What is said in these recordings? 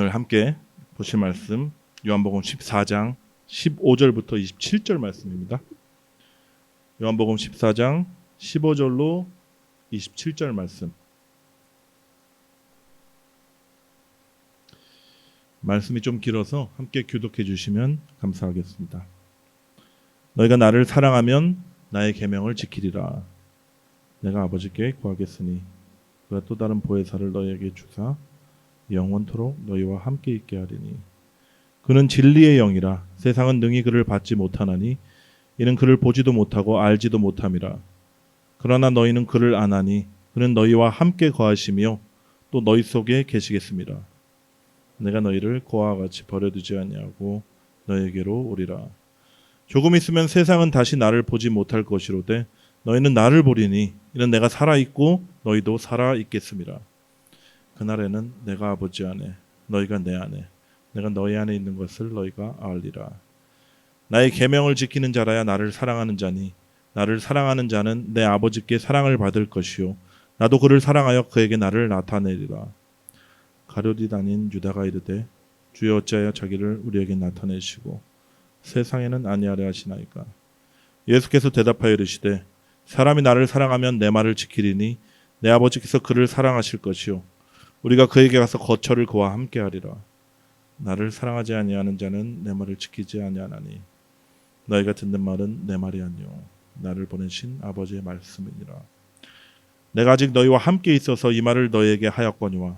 오늘 함께 보실 말씀 요한복음 14장 15절부터 27절 말씀입니다. 요한복음 14장 15절로 27절 말씀. 말씀이 좀 길어서 함께 교독해 주시면 감사하겠습니다. 너희가 나를 사랑하면 나의 계명을 지키리라. 내가 아버지께 구하겠으니 그가 또 다른 보혜사를 너희에게 주사 영원토록 너희와 함께 있게 하리니 그는 진리의 영이라. 세상은 능히 그를 받지 못하나니 이는 그를 보지도 못하고 알지도 못함이라. 그러나 너희는 그를 아나니 그는 너희와 함께 거하시며 또 너희 속에 계시겠습니다. 내가 너희를 고아와 같이 버려두지 아니하고 너희에게로 오리라. 조금 있으면 세상은 다시 나를 보지 못할 것이로되 너희는 나를 보리니 이는 내가 살아있고 너희도 살아있겠습니다. 그날에는 내가 아버지 안에 너희가 내 안에 내가 너희 안에 있는 것을 너희가 알리라. 나의 계명을 지키는 자라야 나를 사랑하는 자니 나를 사랑하는 자는 내 아버지께 사랑을 받을 것이요 나도 그를 사랑하여 그에게 나를 나타내리라. 가룟리 다닌 유다가 이르되 주여 어찌하여 자기를 우리에게 나타내시고 세상에는 아니하려 하시나이까. 예수께서 대답하여 이르시되 사람이 나를 사랑하면 내 말을 지키리니 내 아버지께서 그를 사랑하실 것이요 우리가 그에게 가서 거처를 그와 함께 하리라. 나를 사랑하지 아니하는 자는 내 말을 지키지 아니하나니 너희가 듣는 말은 내 말이 아니요 나를 보내신 아버지의 말씀이니라. 내가 아직 너희와 함께 있어서 이 말을 너희에게 하였거니와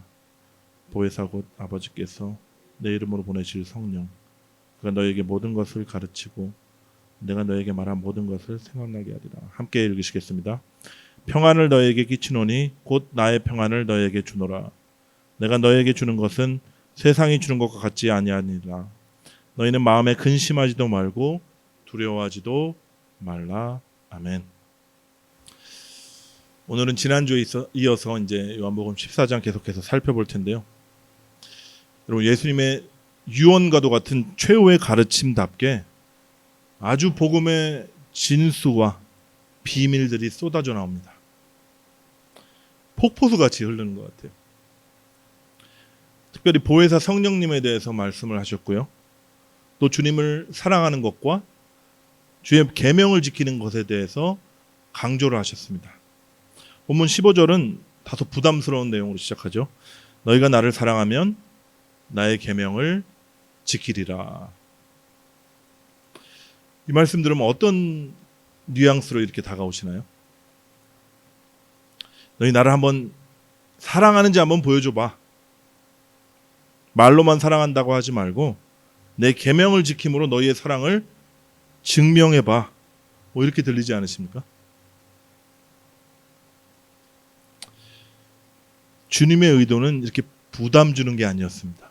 보혜사 곧 아버지께서 내 이름으로 보내실 성령 그가 너희에게 모든 것을 가르치고 내가 너희에게 말한 모든 것을 생각나게 하리라. 함께 읽으시겠습니다. 평안을 너희에게 끼치노니 곧 나의 평안을 너희에게 주노라. 내가 너희에게 주는 것은 세상이 주는 것과 같지 아니하니라. 너희는 마음에 근심하지도 말고 두려워하지도 말라. 아멘. 오늘은 지난주에 이어서 이제 요한복음 14장 계속해서 살펴볼 텐데요. 여러분, 예수님의 유언과도 같은 최후의 가르침답게 아주 복음의 진수와 비밀들이 쏟아져 나옵니다. 폭포수같이 흐르는 것 같아요. 특별히 보혜사 성령님에 대해서 말씀을 하셨고요. 또 주님을 사랑하는 것과 주의 계명을 지키는 것에 대해서 강조를 하셨습니다. 본문 15절은 다소 부담스러운 내용으로 시작하죠. 너희가 나를 사랑하면 나의 계명을 지키리라. 이 말씀 들으면 어떤 뉘앙스로 이렇게 다가오시나요? 너희 나를 한번 사랑하는지 한번 보여줘봐. 말로만 사랑한다고 하지 말고 내 계명을 지킴으로 너희의 사랑을 증명해봐. 뭐 이렇게 들리지 않으십니까? 주님의 의도는 이렇게 부담 주는 게 아니었습니다.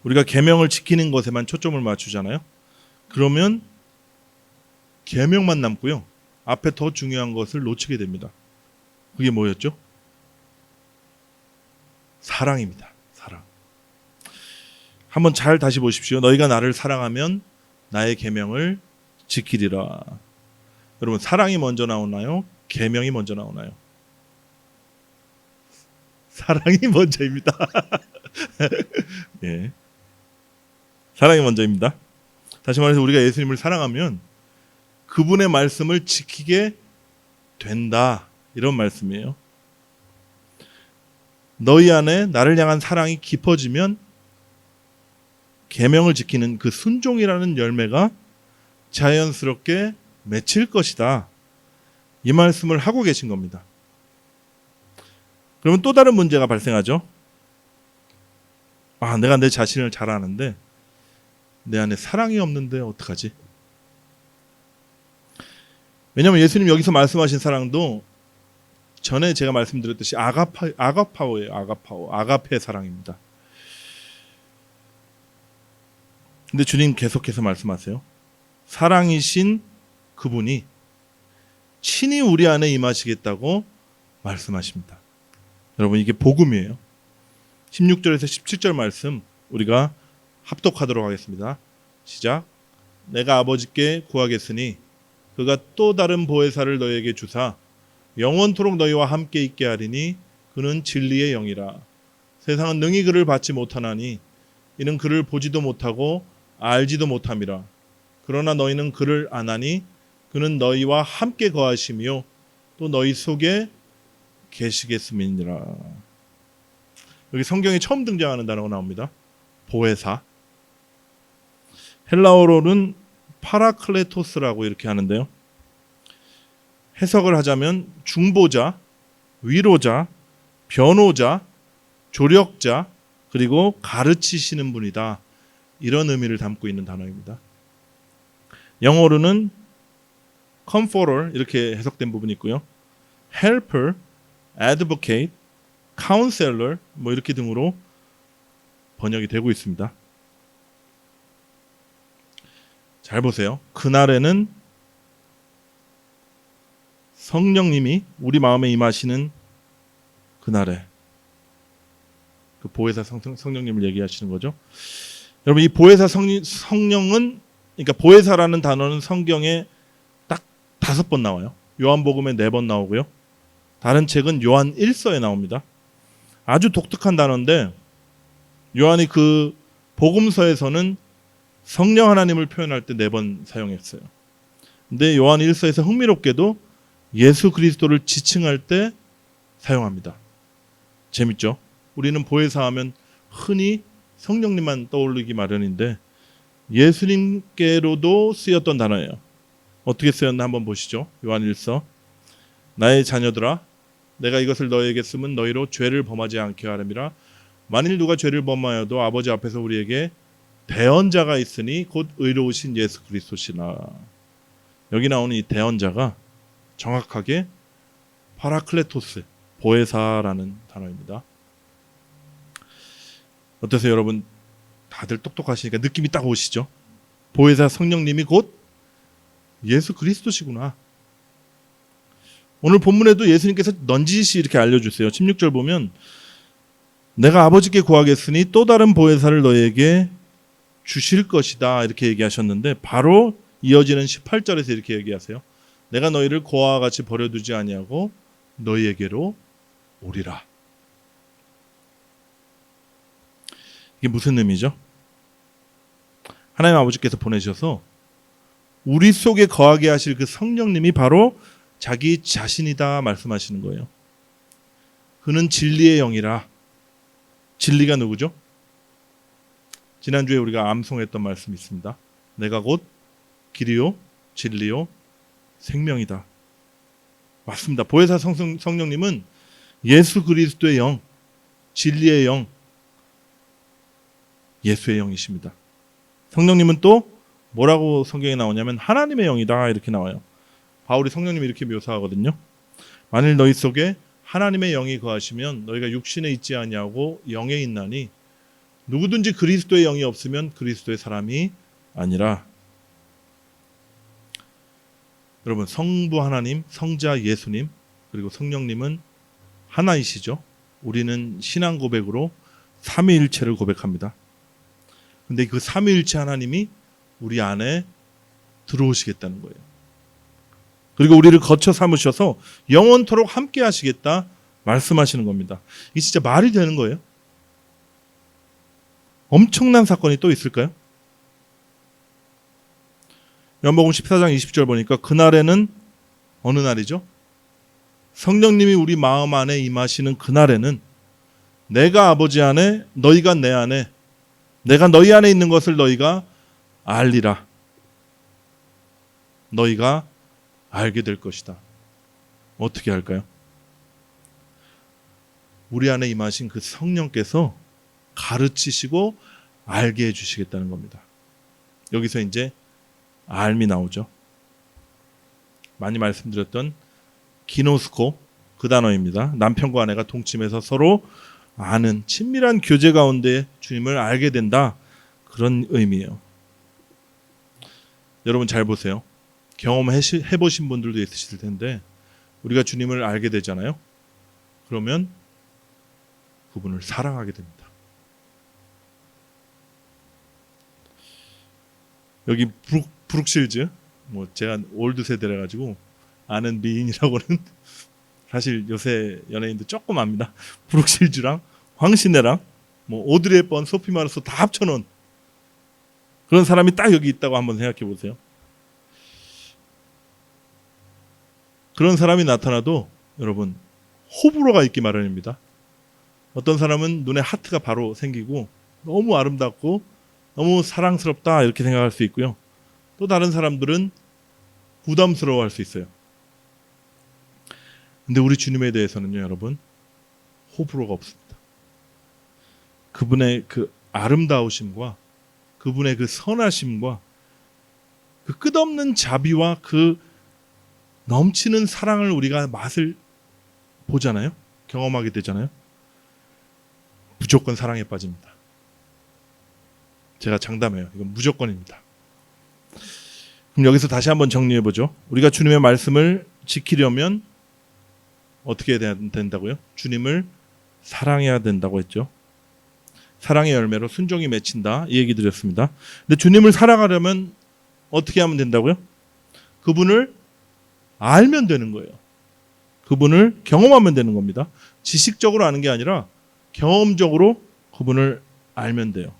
우리가 계명을 지키는 것에만 초점을 맞추잖아요. 그러면 계명만 남고요. 앞에 더 중요한 것을 놓치게 됩니다. 그게 뭐였죠? 사랑입니다. 사랑. 한번 잘 다시 보십시오. 너희가 나를 사랑하면 나의 계명을 지키리라. 여러분, 사랑이 먼저 나오나요? 계명이 먼저 나오나요? 사랑이 먼저입니다. 예. 사랑이 먼저입니다. 다시 말해서 우리가 예수님을 사랑하면 그분의 말씀을 지키게 된다. 이런 말씀이에요. 너희 안에 나를 향한 사랑이 깊어지면 계명을 지키는 그 순종이라는 열매가 자연스럽게 맺힐 것이다. 이 말씀을 하고 계신 겁니다. 그러면 또 다른 문제가 발생하죠. 내가 내 자신을 잘 아는데 내 안에 사랑이 없는데 어떡하지? 왜냐하면 예수님 여기서 말씀하신 사랑도 전에 제가 말씀드렸듯이 아가파오예요. 아가페 사랑입니다. 근데 주님 계속해서 말씀하세요. 사랑이신 그분이 친히 우리 안에 임하시겠다고 말씀하십니다. 여러분, 이게 복음이에요. 16절에서 17절 말씀 우리가 합독하도록 하겠습니다. 시작. 내가 아버지께 구하겠으니 그가 또 다른 보혜사를 너희에게 주사 영원토록 너희와 함께 있게 하리니 그는 진리의 영이라. 세상은 능히 그를 받지 못하나니 이는 그를 보지도 못하고 알지도 못함이라. 그러나 너희는 그를 아나니 그는 너희와 함께 거하시며 또 너희 속에 계시겠음이니라. 여기 성경에 처음 등장하는 단어가 나옵니다. 보혜사. 헬라어로는 파라클레토스라고 이렇게 하는데요. 해석을 하자면 중보자, 위로자, 변호자, 조력자, 그리고 가르치시는 분이다. 이런 의미를 담고 있는 단어입니다. 영어로는 comforter 이렇게 해석된 부분이 있고요. helper, advocate, counselor 뭐 이렇게 등으로 번역이 되고 있습니다. 잘 보세요. 그날에는 성령님이 우리 마음에 임하시는 그날에 그 보혜사 성령님을 얘기하시는 거죠. 여러분 이 보혜사 성령은 그러니까 보혜사라는 단어는 성경에 딱 5번 나와요. 요한복음에 4번 나오고요. 다른 책은 요한 1서에 나옵니다. 아주 독특한 단어인데 요한이 그 복음서에서는 성령 하나님을 표현할 때 4번 사용했어요. 근데 요한 1서에서 흥미롭게도 예수 그리스도를 지칭할 때 사용합니다. 재밌죠? 우리는 보혜사 하면 흔히 성령님만 떠올리기 마련인데 예수님께로도 쓰였던 단어예요. 어떻게 쓰였나 한번 보시죠. 요한 1서. 나의 자녀들아 내가 이것을 너희에게 쓰면 너희로 죄를 범하지 않게 하렴이라. 만일 누가 죄를 범하여도 아버지 앞에서 우리에게 대언자가 있으니 곧 의로우신 예수 그리스도시나. 여기 나오는 이 대언자가 정확하게 파라클레토스, 보혜사라는 단어입니다. 어떠세요 여러분? 다들 똑똑하시니까 느낌이 딱 오시죠? 보혜사 성령님이 곧 예수 그리스도시구나. 오늘 본문에도 예수님께서 넌지시 이렇게 알려주세요. 16절 보면 내가 아버지께 구하겠으니 또 다른 보혜사를 너희에게 주실 것이다 이렇게 얘기하셨는데 바로 이어지는 18절에서 이렇게 얘기하세요. 내가 너희를 고아와 같이 버려두지 아니하고 너희에게로 오리라. 이게 무슨 의미죠? 하나님 아버지께서 보내셔서 우리 속에 거하게 하실 그 성령님이 바로 자기 자신이다 말씀하시는 거예요. 그는 진리의 영이라. 진리가 누구죠? 지난주에 우리가 암송했던 말씀이 있습니다. 내가 곧 길이요 진리요 생명이다. 맞습니다. 보혜사 성령님은 예수 그리스도의 영, 진리의 영, 예수의 영이십니다. 성령님은 또 뭐라고 성경에 나오냐면 하나님의 영이다 이렇게 나와요. 바울이 성령님을 이렇게 묘사하거든요. 만일 너희 속에 하나님의 영이 거하시면 너희가 육신에 있지 아니하고 영에 있나니 누구든지 그리스도의 영이 없으면 그리스도의 사람이 아니라. 여러분 성부 하나님, 성자 예수님 그리고 성령님은 하나이시죠. 우리는 신앙 고백으로 삼위일체를 고백합니다. 근데 그 삼위일체 하나님이 우리 안에 들어오시겠다는 거예요. 그리고 우리를 거쳐 삼으셔서 영원토록 함께 하시겠다 말씀하시는 겁니다. 이게 진짜 말이 되는 거예요? 엄청난 사건이 또 있을까요? 요한복음 14장 20절 보니까 그날에는 어느 날이죠? 성령님이 우리 마음 안에 임하시는 그날에는 내가 아버지 안에 너희가 내 안에 내가 너희 안에 있는 것을 너희가 알리라. 너희가 알게 될 것이다. 어떻게 할까요? 우리 안에 임하신 그 성령께서 가르치시고 알게 해주시겠다는 겁니다. 여기서 이제 알미 나오죠. 많이 말씀드렸던 기노스코 그 단어입니다. 남편과 아내가 동침해서 서로 아는 친밀한 교제 가운데 주님을 알게 된다. 그런 의미예요. 여러분 잘 보세요. 경험해보신 분들도 있으실 텐데 우리가 주님을 알게 되잖아요. 그러면 그분을 사랑하게 됩니다. 여기 브룩실즈, 뭐 제가 올드 세대라 가지고 아는 미인이라고는 사실 요새 연예인도 조금 압니다. 브룩실즈랑 황신혜랑 뭐 오드리 헵번, 소피 마르소 다 합쳐놓은 그런 사람이 딱 여기 있다고 한번 생각해 보세요. 그런 사람이 나타나도 여러분 호불호가 있기 마련입니다. 어떤 사람은 눈에 하트가 바로 생기고 너무 아름답고 너무 사랑스럽다 이렇게 생각할 수 있고요. 또 다른 사람들은 부담스러워할 수 있어요. 근데 우리 주님에 대해서는요, 여러분 호불호가 없습니다. 그분의 그 아름다우심과 그분의 그 선하심과 그 끝없는 자비와 그 넘치는 사랑을 우리가 맛을 보잖아요. 경험하게 되잖아요. 무조건 사랑에 빠집니다. 제가 장담해요. 이건 무조건입니다. 그럼 여기서 다시 한번 정리해보죠. 우리가 주님의 말씀을 지키려면 어떻게 해야 된다고요? 주님을 사랑해야 된다고 했죠. 사랑의 열매로 순종이 맺힌다 이 얘기 드렸습니다. 근데 주님을 사랑하려면 어떻게 하면 된다고요? 그분을 알면 되는 거예요. 그분을 경험하면 되는 겁니다. 지식적으로 아는 게 아니라 경험적으로 그분을 알면 돼요.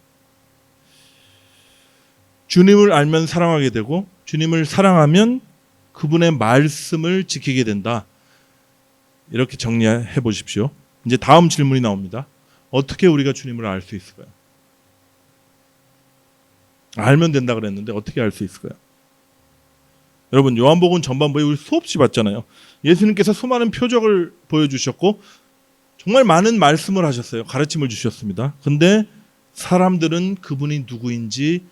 주님을 알면 사랑하게 되고 주님을 사랑하면 그분의 말씀을 지키게 된다. 이렇게 정리해 보십시오. 이제 다음 질문이 나옵니다. 어떻게 우리가 주님을 알 수 있을까요? 알면 된다 그랬는데 어떻게 알 수 있을까요? 여러분 요한복음 전반부에 우리 수없이 봤잖아요. 예수님께서 수많은 표적을 보여주셨고 정말 많은 말씀을 하셨어요. 가르침을 주셨습니다. 근데 사람들은 그분이 누구인지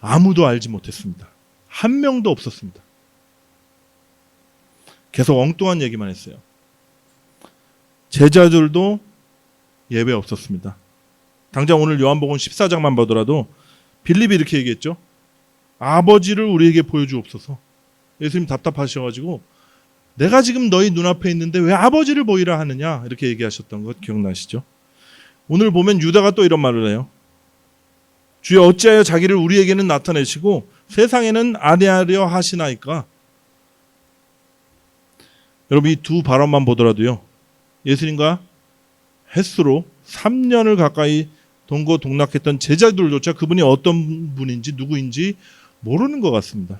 아무도 알지 못했습니다. 한 명도 없었습니다. 계속 엉뚱한 얘기만 했어요. 제자들도 예배 없었습니다. 당장 오늘 요한복음 14장만 보더라도 빌립이 이렇게 얘기했죠. 아버지를 우리에게 보여주옵소서. 예수님 답답하셔가지고 내가 지금 너희 눈앞에 있는데 왜 아버지를 보이라 하느냐 이렇게 얘기하셨던 것 기억나시죠? 오늘 보면 유다가 또 이런 말을 해요. 주여 어찌하여 자기를 우리에게는 나타내시고 세상에는 아니하려 하시나이까. 여러분 이 두 발언만 보더라도요. 예수님과 햇수로 3년을 가까이 동고동락했던 제자들조차 그분이 어떤 분인지 누구인지 모르는 것 같습니다.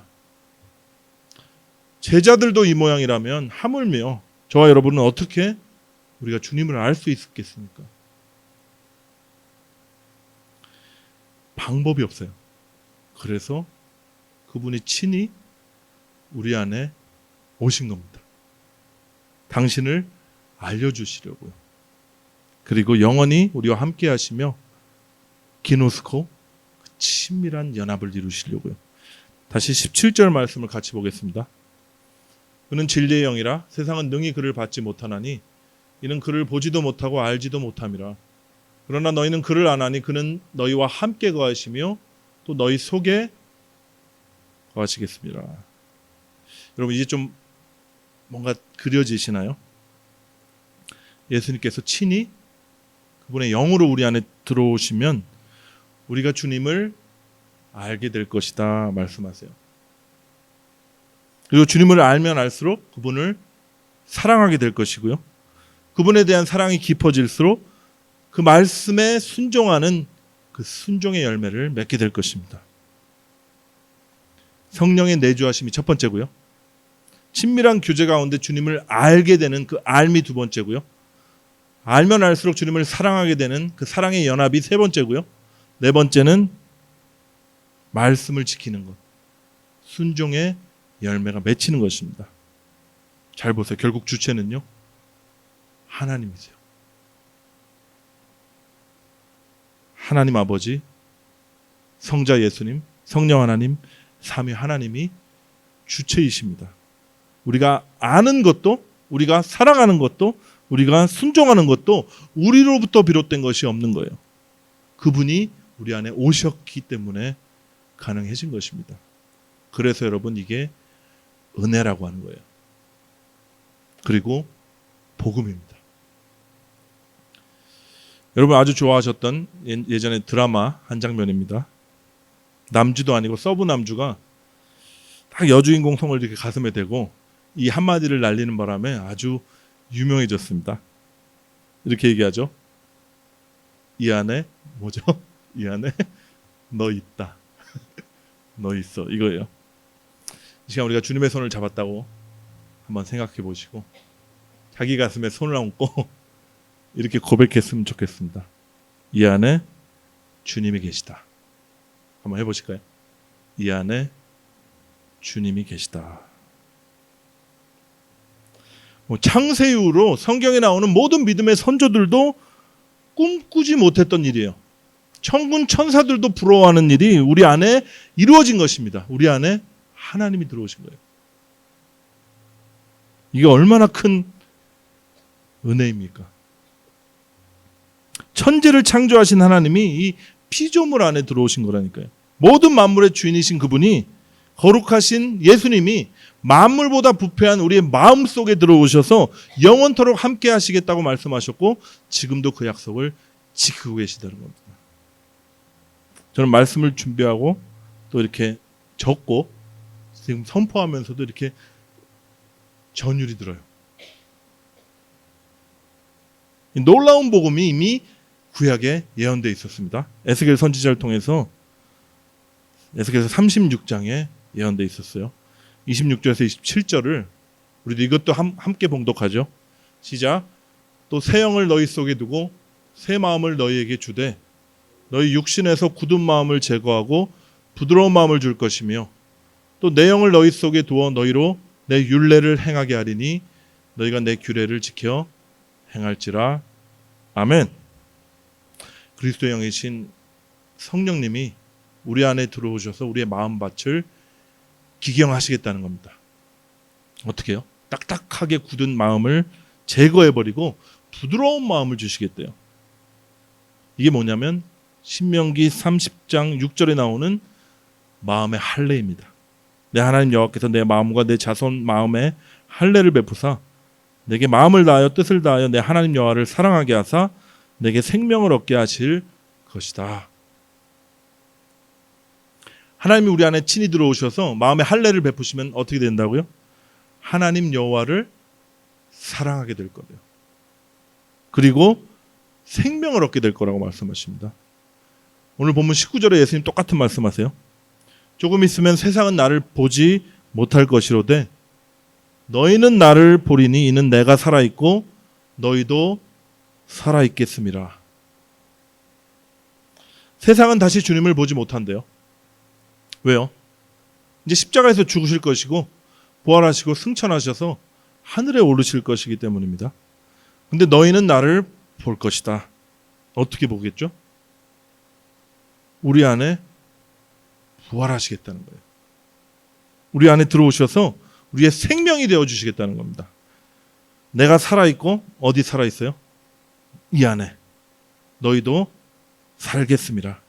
제자들도 이 모양이라면 하물며 저와 여러분은 어떻게 우리가 주님을 알 수 있겠습니까? 방법이 없어요. 그래서 그분이 친히 우리 안에 오신 겁니다. 당신을 알려주시려고요. 그리고 영원히 우리와 함께 하시며 기노스코 그 친밀한 연합을 이루시려고요. 다시 17절 말씀을 같이 보겠습니다. 그는 진리의 영이라 세상은 능히 그를 받지 못하나니 이는 그를 보지도 못하고 알지도 못함이라. 그러나 너희는 그를 아나니 그는 너희와 함께 거하시며 또 너희 속에 거하시겠습니다. 여러분 이제 좀 뭔가 그려지시나요? 예수님께서 친히 그분의 영으로 우리 안에 들어오시면 우리가 주님을 알게 될 것이다 말씀하세요. 그리고 주님을 알면 알수록 그분을 사랑하게 될 것이고요. 그분에 대한 사랑이 깊어질수록 그 말씀에 순종하는 그 순종의 열매를 맺게 될 것입니다. 성령의 내주하심이 첫 번째고요. 친밀한 교제 가운데 주님을 알게 되는 그 알미 두 번째고요. 알면 알수록 주님을 사랑하게 되는 그 사랑의 연합이 세 번째고요. 네 번째는 말씀을 지키는 것. 순종의 열매가 맺히는 것입니다. 잘 보세요. 결국 주체는요. 하나님이세요. 하나님 아버지, 성자 예수님, 성령 하나님, 삼위 하나님이 주체이십니다. 우리가 아는 것도, 우리가 사랑하는 것도, 우리가 순종하는 것도 우리로부터 비롯된 것이 없는 거예요. 그분이 우리 안에 오셨기 때문에 가능해진 것입니다. 그래서 여러분 이게 은혜라고 하는 거예요. 그리고 복음입니다. 여러분 아주 좋아하셨던 예전에 드라마 한 장면입니다. 남주도 아니고 서브 남주가 딱 여주인공 손을 이렇게 가슴에 대고 이 한마디를 날리는 바람에 아주 유명해졌습니다. 이렇게 얘기하죠. 이 안에 뭐죠? 이 안에 너 있다. 너 있어. 이거예요. 이 시간 우리가 주님의 손을 잡았다고 한번 생각해 보시고 자기 가슴에 손을 얹고 이렇게 고백했으면 좋겠습니다. 이 안에 주님이 계시다. 한번 해보실까요? 이 안에 주님이 계시다. 창세 이후로 성경에 나오는 모든 믿음의 선조들도 꿈꾸지 못했던 일이에요. 천군 천사들도 부러워하는 일이 우리 안에 이루어진 것입니다. 우리 안에 하나님이 들어오신 거예요. 이게 얼마나 큰 은혜입니까? 천지를 창조하신 하나님이 이 피조물 안에 들어오신 거라니까요. 모든 만물의 주인이신 그분이 거룩하신 예수님이 만물보다 부패한 우리의 마음 속에 들어오셔서 영원토록 함께 하시겠다고 말씀하셨고 지금도 그 약속을 지키고 계시다는 겁니다. 저는 말씀을 준비하고 또 이렇게 적고 지금 선포하면서도 이렇게 전율이 들어요. 이 놀라운 복음이 이미 구약에 예언되어 있었습니다. 에스겔 선지자를 통해서 에스겔서 36장에 예언되어 있었어요. 26절에서 27절을 우리도 이것도 함께 봉독하죠. 시작. 또 새 영을 너희 속에 두고 새 마음을 너희에게 주되 너희 육신에서 굳은 마음을 제거하고 부드러운 마음을 줄 것이며 또 내 영을 너희 속에 두어 너희로 내 율례를 행하게 하리니 너희가 내 규례를 지켜 행할지라. 아멘. 그리스도의 영이신 성령님이 우리 안에 들어오셔서 우리의 마음밭을 기경하시겠다는 겁니다. 어떻게 해요? 딱딱하게 굳은 마음을 제거해버리고 부드러운 마음을 주시겠대요. 이게 뭐냐면 신명기 30장 6절에 나오는 마음의 할례입니다. 내 하나님 여호와께서 내 마음과 내 자손 마음에 할례를 베푸사 내게 마음을 다하여 뜻을 다하여 내 하나님 여호와를 사랑하게 하사 내게 생명을 얻게 하실 것이다. 하나님이 우리 안에 친히 들어오셔서 마음의 할례를 베푸시면 어떻게 된다고요? 하나님 여호와를 사랑하게 될 거예요. 그리고 생명을 얻게 될 거라고 말씀하십니다. 오늘 본문 19절에 예수님 똑같은 말씀하세요. 조금 있으면 세상은 나를 보지 못할 것이로되 너희는 나를 보리니 이는 내가 살아있고 너희도 살아있겠음이라. 세상은 다시 주님을 보지 못한대요. 왜요? 이제 십자가에서 죽으실 것이고 부활하시고 승천하셔서 하늘에 오르실 것이기 때문입니다. 근데 너희는 나를 볼 것이다. 어떻게 보겠죠? 우리 안에 부활하시겠다는 거예요. 우리 안에 들어오셔서 우리의 생명이 되어주시겠다는 겁니다. 내가 살아있고 어디 살아있어요? 이 안에. 너희도 살겠습니다.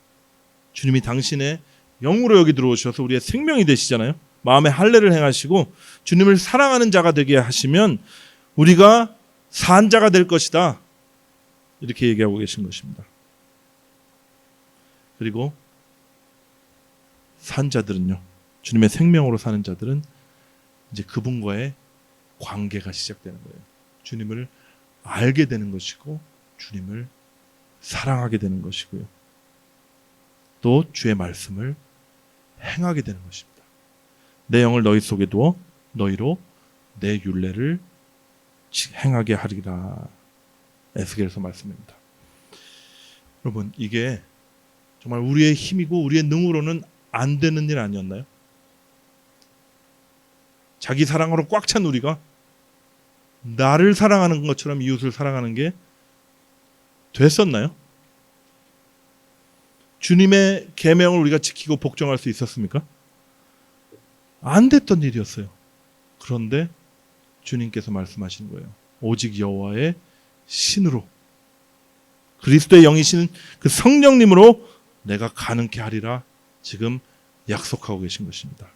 주님이 당신의 영으로 여기 들어오셔서 우리의 생명이 되시잖아요. 마음의 할례를 행하시고 주님을 사랑하는 자가 되게 하시면 우리가 산 자가 될 것이다. 이렇게 얘기하고 계신 것입니다. 그리고 산 자들은요. 주님의 생명으로 사는 자들은 이제 그분과의 관계가 시작되는 거예요. 주님을 알게 되는 것이고 주님을 사랑하게 되는 것이고요. 또 주의 말씀을 행하게 되는 것입니다. 내 영을 너희 속에 두어 너희로 내 율례를 행하게 하리라. 에스겔서 말씀입니다. 여러분, 이게 정말 우리의 힘이고 우리의 능으로는 안 되는 일 아니었나요? 자기 사랑으로 꽉 찬 우리가 나를 사랑하는 것처럼 이웃을 사랑하는 게 됐었나요? 주님의 계명을 우리가 지키고 복종할 수 있었습니까? 안 됐던 일이었어요. 그런데 주님께서 말씀하시는 거예요. 오직 여호와의 신으로 그리스도의 영이신 그 성령님으로 내가 가능케 하리라 지금 약속하고 계신 것입니다.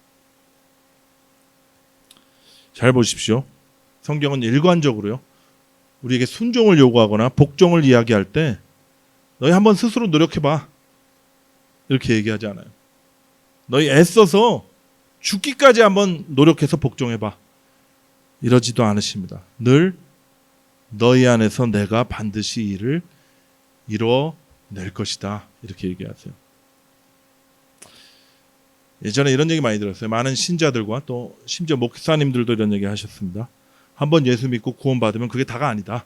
잘 보십시오. 성경은 일관적으로요. 우리에게 순종을 요구하거나 복종을 이야기할 때 너희 한번 스스로 노력해봐. 이렇게 얘기하지 않아요. 너희 애써서 죽기까지 한번 노력해서 복종해봐. 이러지도 않으십니다. 늘 너희 안에서 내가 반드시 이를 이루어 낼 것이다. 이렇게 얘기하세요. 예전에 이런 얘기 많이 들었어요. 많은 신자들과 또 심지어 목사님들도 이런 얘기 하셨습니다. 한번 예수 믿고 구원받으면 그게 다가 아니다.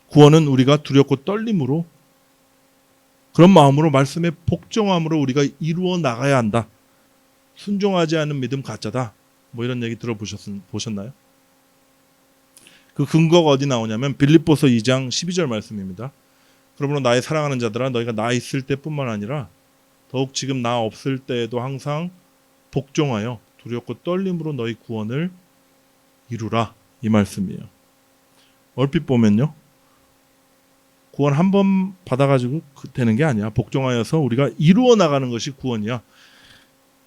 구원은 우리가 두렵고 떨림으로 그런 마음으로 말씀의 복종함으로 우리가 이루어 나가야 한다. 순종하지 않은 믿음 가짜다. 뭐 이런 얘기 들어보셨나요? 그 근거가 어디 나오냐면 빌립보서 2장 12절 말씀입니다. 그러므로 나의 사랑하는 자들아 너희가 나 있을 때뿐만 아니라 더욱 지금 나 없을 때에도 항상 복종하여 두렵고 떨림으로 너희 구원을 이루라. 이 말씀이에요. 얼핏 보면요. 구원 한 번 받아가지고 되는 게 아니야. 복종하여서 우리가 이루어 나가는 것이 구원이야.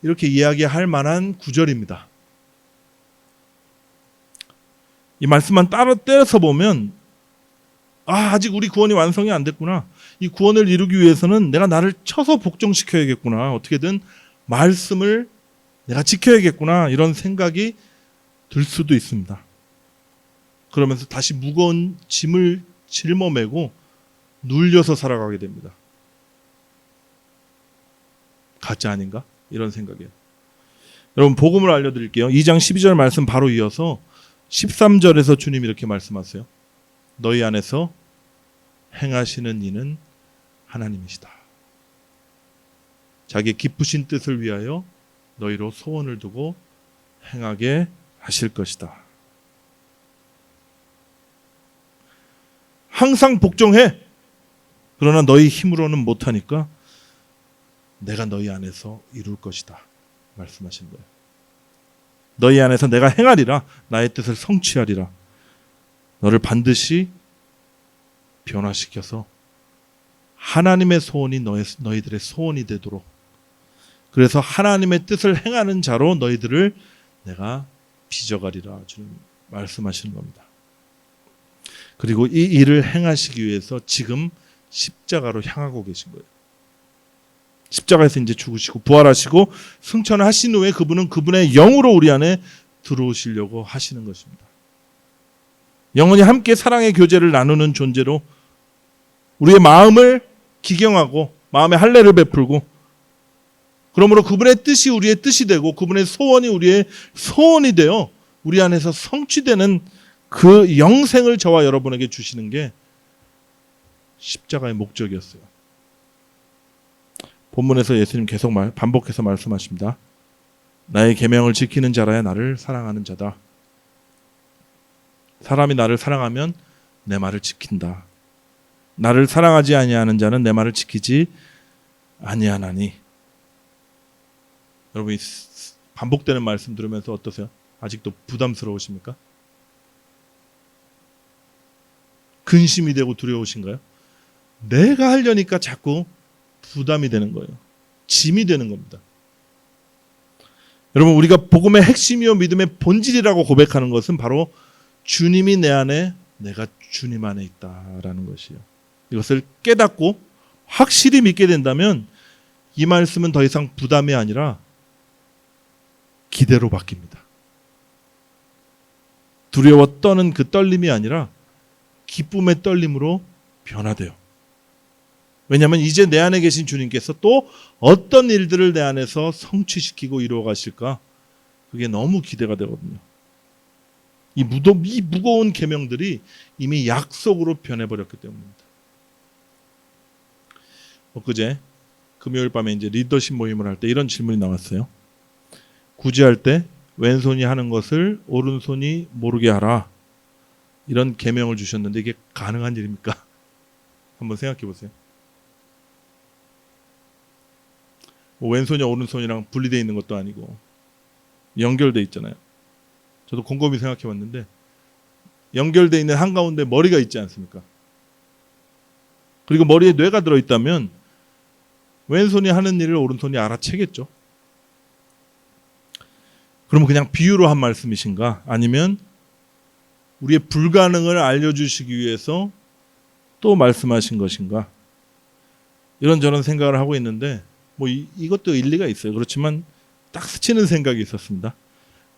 이렇게 이야기할 만한 구절입니다. 이 말씀만 따로 떼서 보면 아직 우리 구원이 완성이 안 됐구나. 이 구원을 이루기 위해서는 내가 나를 쳐서 복종시켜야겠구나. 어떻게든 말씀을 내가 지켜야겠구나. 이런 생각이 들 수도 있습니다. 그러면서 다시 무거운 짐을 짊어매고 눌려서 살아가게 됩니다. 가짜 아닌가? 이런 생각이에요. 여러분 복음을 알려드릴게요. 2장 12절 말씀 바로 이어서 13절에서 주님이 이렇게 말씀하세요. 너희 안에서 행하시는 이는 하나님이시다. 자기의 기쁘신 뜻을 위하여 너희로 소원을 두고 행하게 하실 것이다. 항상 복종해. 그러나 너희 힘으로는 못하니까 내가 너희 안에서 이룰 것이다. 말씀하신 거예요. 너희 안에서 내가 행하리라. 나의 뜻을 성취하리라. 너를 반드시 변화시켜서 하나님의 소원이 너희들의 소원이 되도록, 그래서 하나님의 뜻을 행하는 자로 너희들을 내가 빚어가리라. 주님 말씀하시는 겁니다. 그리고 이 일을 행하시기 위해서 지금 십자가로 향하고 계신 거예요. 십자가에서 이제 죽으시고 부활하시고 승천하신 후에 그분은 그분의 영으로 우리 안에 들어오시려고 하시는 것입니다. 영원히 함께 사랑의 교제를 나누는 존재로 우리의 마음을 기경하고 마음의 할례를 베풀고, 그러므로 그분의 뜻이 우리의 뜻이 되고 그분의 소원이 우리의 소원이 되어 우리 안에서 성취되는 그 영생을 저와 여러분에게 주시는 게 십자가의 목적이었어요. 본문에서 예수님 계속 반복해서 말씀하십니다. 나의 계명을 지키는 자라야 나를 사랑하는 자다. 사람이 나를 사랑하면 내 말을 지킨다. 나를 사랑하지 아니하는 자는 내 말을 지키지 아니하나니. 여러분 이 반복되는 말씀 들으면서 어떠세요? 아직도 부담스러우십니까? 근심이 되고 두려우신가요? 내가 하려니까 자꾸 부담이 되는 거예요. 짐이 되는 겁니다. 여러분 우리가 복음의 핵심이요 믿음의 본질이라고 고백하는 것은 바로 주님이 내 안에 내가 주님 안에 있다라는 것이에요. 이것을 깨닫고 확실히 믿게 된다면 이 말씀은 더 이상 부담이 아니라 기대로 바뀝니다. 두려워 떠는 그 떨림이 아니라 기쁨의 떨림으로 변화돼요. 왜냐하면 이제 내 안에 계신 주님께서 또 어떤 일들을 내 안에서 성취시키고 이루어 가실까? 그게 너무 기대가 되거든요. 이 무거운 계명들이 이미 약속으로 변해버렸기 때문입니다. 엊그제 금요일 밤에 이제 리더십 모임을 할 때 이런 질문이 나왔어요. 구제할 때 왼손이 하는 것을 오른손이 모르게 하라. 이런 계명을 주셨는데 이게 가능한 일입니까? 한번 생각해 보세요. 왼손이 오른손이랑 분리되어 있는 것도 아니고 연결되어 있잖아요. 저도 곰곰이 생각해 봤는데 연결되어 있는 한가운데 머리가 있지 않습니까? 그리고 머리에 뇌가 들어있다면 왼손이 하는 일을 오른손이 알아채겠죠. 그러면 그냥 비유로 한 말씀이신가? 아니면 우리의 불가능을 알려주시기 위해서 또 말씀하신 것인가? 이런저런 생각을 하고 있는데 이것도 일리가 있어요. 그렇지만 딱 스치는 생각이 있었습니다.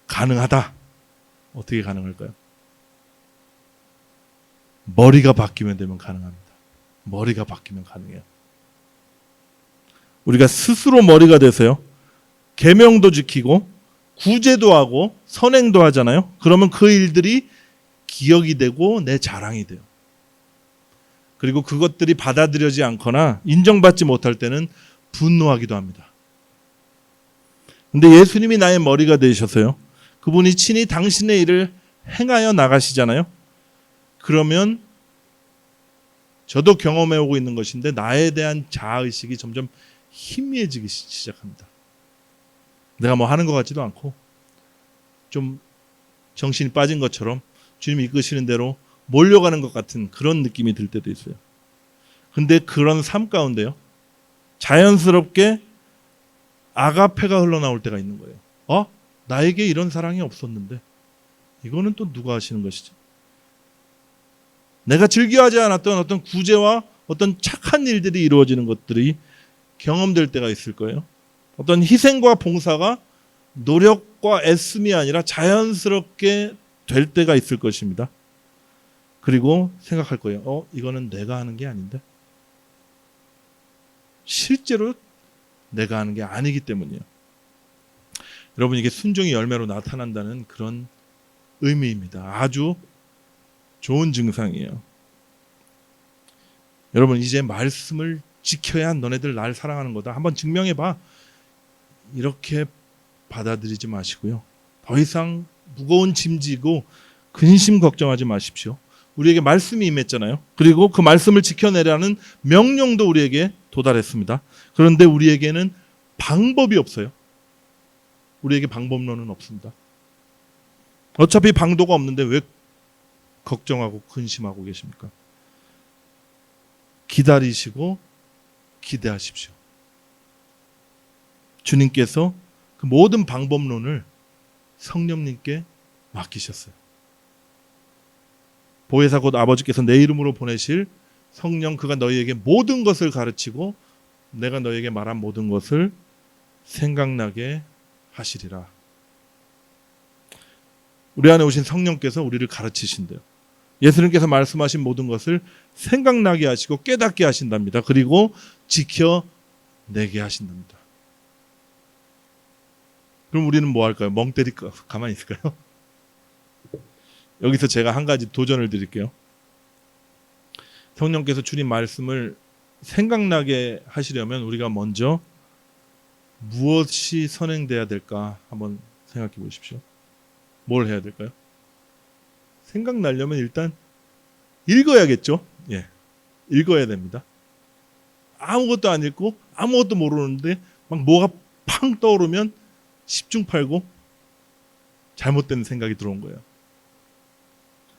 가능하다. 어떻게 가능할까요? 머리가 바뀌면 되면 가능합니다. 머리가 바뀌면 가능해요. 우리가 스스로 머리가 돼서요. 계명도 지키고 구제도 하고 선행도 하잖아요. 그러면 그 일들이 기억이 되고 내 자랑이 돼요. 그리고 그것들이 받아들여지지 않거나 인정받지 못할 때는 분노하기도 합니다. 근데 예수님이 나의 머리가 되셔서요. 그분이 친히 당신의 일을 행하여 나가시잖아요. 그러면 저도 경험해오고 있는 것인데 나에 대한 자아의식이 점점 희미해지기 시작합니다. 내가 뭐 하는 것 같지도 않고 좀 정신이 빠진 것처럼 주님이 이끄시는 대로 몰려가는 것 같은 그런 느낌이 들 때도 있어요. 근데 그런 삶 가운데요. 자연스럽게 아가페가 흘러나올 때가 있는 거예요. 나에게 이런 사랑이 없었는데 이거는 또 누가 하시는 것이지? 내가 즐겨하지 않았던 어떤 구제와 어떤 착한 일들이 이루어지는 것들이 경험될 때가 있을 거예요. 어떤 희생과 봉사가 노력과 애씀이 아니라 자연스럽게 될 때가 있을 것입니다. 그리고 생각할 거예요. 이거는 내가 하는 게 아닌데. 실제로 내가 하는 게 아니기 때문이에요. 여러분, 이게 순종의 열매로 나타난다는 그런 의미입니다. 아주 좋은 증상이에요. 여러분, 이제 말씀을 지켜야 너네들 날 사랑하는 거다. 한번 증명해봐. 이렇게 받아들이지 마시고요. 더 이상 무거운 짐 지고 근심 걱정하지 마십시오. 우리에게 말씀이 임했잖아요. 그리고 그 말씀을 지켜내라는 명령도 우리에게 도달했습니다. 그런데 우리에게는 방법이 없어요. 우리에게 방법론은 없습니다. 어차피 방도가 없는데 왜 걱정하고 근심하고 계십니까? 기다리시고 기대하십시오. 주님께서 그 모든 방법론을 성령님께 맡기셨어요. 보혜사 곧 아버지께서 내 이름으로 보내실 성령, 그가 너희에게 모든 것을 가르치고 내가 너희에게 말한 모든 것을 생각나게 하시리라. 우리 안에 오신 성령께서 우리를 가르치신대요. 예수님께서 말씀하신 모든 것을 생각나게 하시고 깨닫게 하신답니다. 그리고 지켜내게 하신답니다. 그럼 우리는 뭐 할까요? 멍 때릴까? 가만히 있을까요? 여기서 제가 한 가지 도전을 드릴게요. 성령께서 주님 말씀을 생각나게 하시려면 우리가 먼저 무엇이 선행돼야 될까 한번 생각해 보십시오. 뭘 해야 될까요? 생각나려면 일단 읽어야겠죠. 읽어야 됩니다. 아무것도 안 읽고 아무것도 모르는데 막 뭐가 팡 떠오르면 십중팔구 잘못된 생각이 들어온 거예요.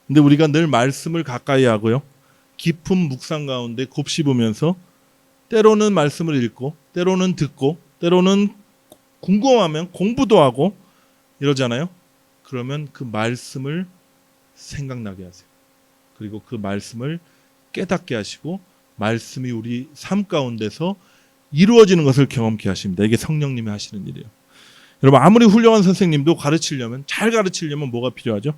근데 우리가 늘 말씀을 가까이 하고요. 깊은 묵상 가운데 곱씹으면서 때로는 말씀을 읽고 때로는 듣고 때로는 궁금하면 공부도 하고 이러잖아요. 그러면 그 말씀을 생각나게 하세요. 그리고 그 말씀을 깨닫게 하시고 말씀이 우리 삶 가운데서 이루어지는 것을 경험케 하십니다. 이게 성령님이 하시는 일이에요. 여러분, 아무리 훌륭한 선생님도 가르치려면, 잘 가르치려면 뭐가 필요하죠?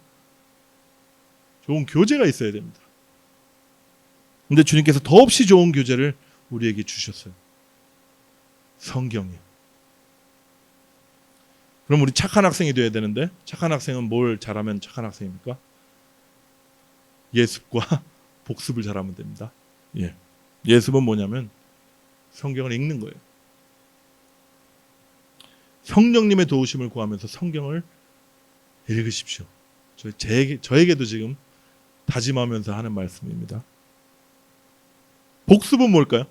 좋은 교재가 있어야 됩니다. 근데 주님께서 더없이 좋은 교재를 우리에게 주셨어요. 성경이요. 그럼 우리 착한 학생이 돼야 되는데, 착한 학생은 뭘 잘하면 착한 학생입니까? 예습과 복습을 잘하면 됩니다. 예습은 뭐냐면 성경을 읽는 거예요. 성령님의 도우심을 구하면서 성경을 읽으십시오. 저에게도 지금 다짐하면서 하는 말씀입니다. 복습은 뭘까요?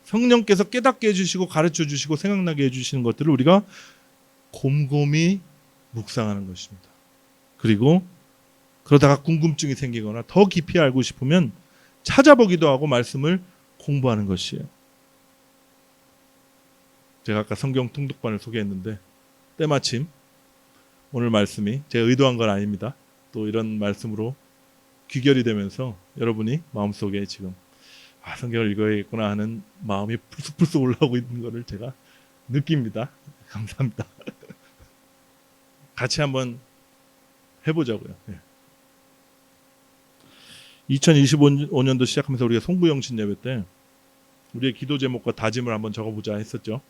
성령께서 깨닫게 해주시고 가르쳐 주시고 생각나게 해주시는 것들을 우리가 곰곰이 묵상하는 것입니다. 그리고 그러다가 궁금증이 생기거나 더 깊이 알고 싶으면 찾아보기도 하고 말씀을 공부하는 것이에요. 제가 아까 성경 통독반을 소개했는데 때마침 오늘 말씀이 제가 의도한 건 아닙니다. 또 이런 말씀으로 귀결이 되면서 여러분이 마음속에 지금 성경을 읽어야겠구나 하는 마음이 풀쑥풀쑥 올라오고 있는 것을 제가 느낍니다. 감사합니다. 같이 한번 해보자고요. 2025년도 시작하면서 우리가 송구영신 예배 때 우리의 기도 제목과 다짐을 한번 적어보자 했었죠.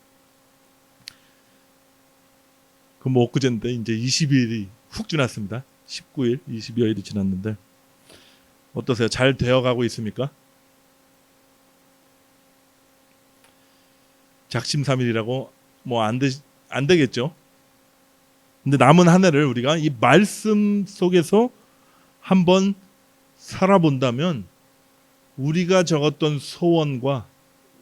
그 뭐 엊그제인데 이제 20일이 훅 지났습니다. 19일, 20여일이 지났는데 어떠세요? 잘 되어가고 있습니까? 작심삼일이라고 뭐 안 되겠죠. 근데 남은 한 해를 우리가 이 말씀 속에서 한번 살아본다면 우리가 적었던 소원과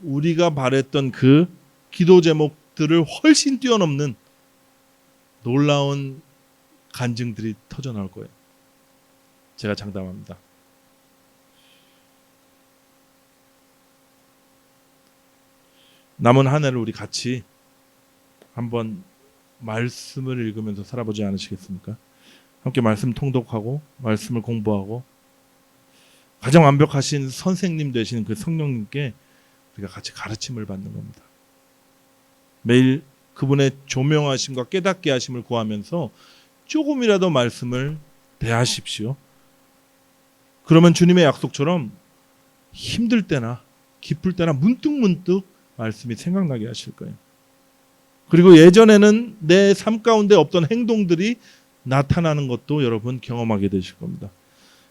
우리가 바랬던 그 기도 제목들을 훨씬 뛰어넘는 놀라운 간증들이 터져 나올 거예요. 제가 장담합니다. 남은 한 해를 우리 같이 한번 말씀을 읽으면서 살아보지 않으시겠습니까? 함께 말씀 통독하고 말씀을 공부하고 가장 완벽하신 선생님 되신 그 성령님께 우리가 같이 가르침을 받는 겁니다. 매일 그분의 조명하심과 깨닫게 하심을 구하면서 조금이라도 말씀을 대하십시오. 그러면 주님의 약속처럼 힘들 때나 기쁠 때나 문득문득 말씀이 생각나게 하실 거예요. 그리고 예전에는 내 삶 가운데 없던 행동들이 나타나는 것도 여러분 경험하게 되실 겁니다.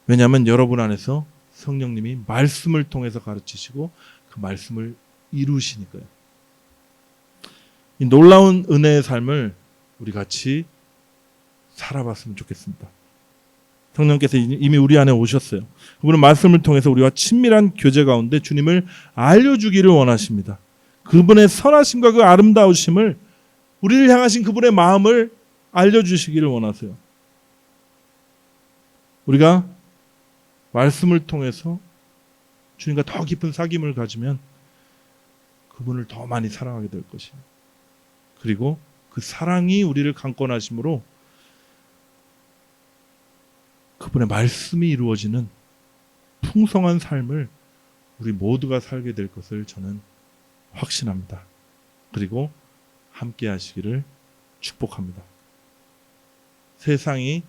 왜냐하면 여러분 안에서 성령님이 말씀을 통해서 가르치시고 그 말씀을 이루시니까요. 이 놀라운 은혜의 삶을 우리 같이 살아봤으면 좋겠습니다. 성령께서 이미 우리 안에 오셨어요. 그분은 말씀을 통해서 우리와 친밀한 교제 가운데 주님을 알려주기를 원하십니다. 그분의 선하심과 그 아름다우심을 우리를 향하신 그분의 마음을 알려주시기를 원하세요. 우리가 말씀을 통해서 주님과 더 깊은 사귐을 가지면 그분을 더 많이 사랑하게 될 것이에요. 그리고 그 사랑이 우리를 강권하심으로 그분의 말씀이 이루어지는 풍성한 삶을 우리 모두가 살게 될 것을 저는 확신합니다. 그리고 함께 하시기를 축복합니다. 세상이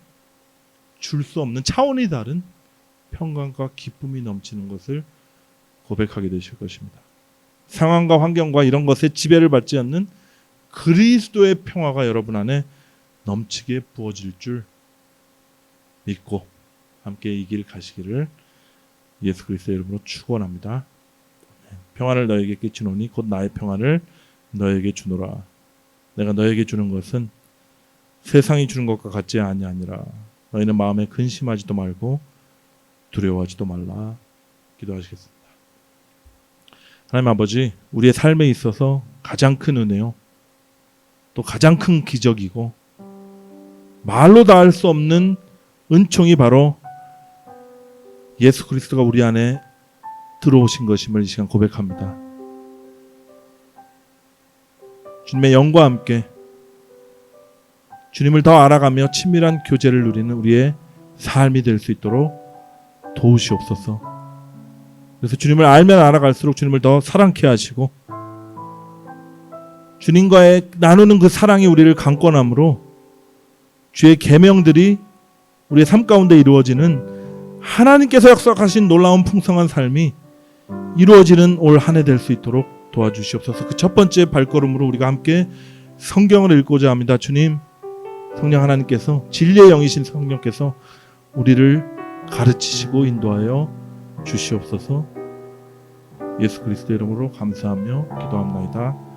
줄 수 없는 차원이 다른 평강과 기쁨이 넘치는 것을 고백하게 되실 것입니다. 상황과 환경과 이런 것에 지배를 받지 않는 그리스도의 평화가 여러분 안에 넘치게 부어질 줄 믿고 함께 이 길 가시기를 예수 그리스도의 이름으로 축원합니다. 평안을 너에게 끼치노니 곧 나의 평안을 너에게 주노라. 내가 너에게 주는 것은 세상이 주는 것과 같지 아니하니라. 너희는 마음에 근심하지도 말고 두려워하지도 말라. 기도하시겠습니다. 하나님 아버지, 우리의 삶에 있어서 가장 큰 은혜요, 또 가장 큰 기적이고 말로 다 할 수 없는 은총이 바로 예수 그리스도가 우리 안에 들어오신 것임을 이 시간 고백합니다. 주님의 영과 함께 주님을 더 알아가며 친밀한 교제를 누리는 우리의 삶이 될 수 있도록 도우시옵소서. 그래서 주님을 알면 알아갈수록 주님을 더 사랑케 하시고 주님과의 나누는 그 사랑이 우리를 강권함으로 주의 계명들이 우리의 삶 가운데 이루어지는 하나님께서 약속하신 놀라운 풍성한 삶이 이루어지는 올 한 해 될 수 있도록 도와주시옵소서. 그 첫 번째 발걸음으로 우리가 함께 성경을 읽고자 합니다. 주님, 성령 하나님께서 진리의 영이신 성령께서 우리를 가르치시고 인도하여 주시옵소서. 예수 그리스도 이름으로 감사하며 기도합나이다.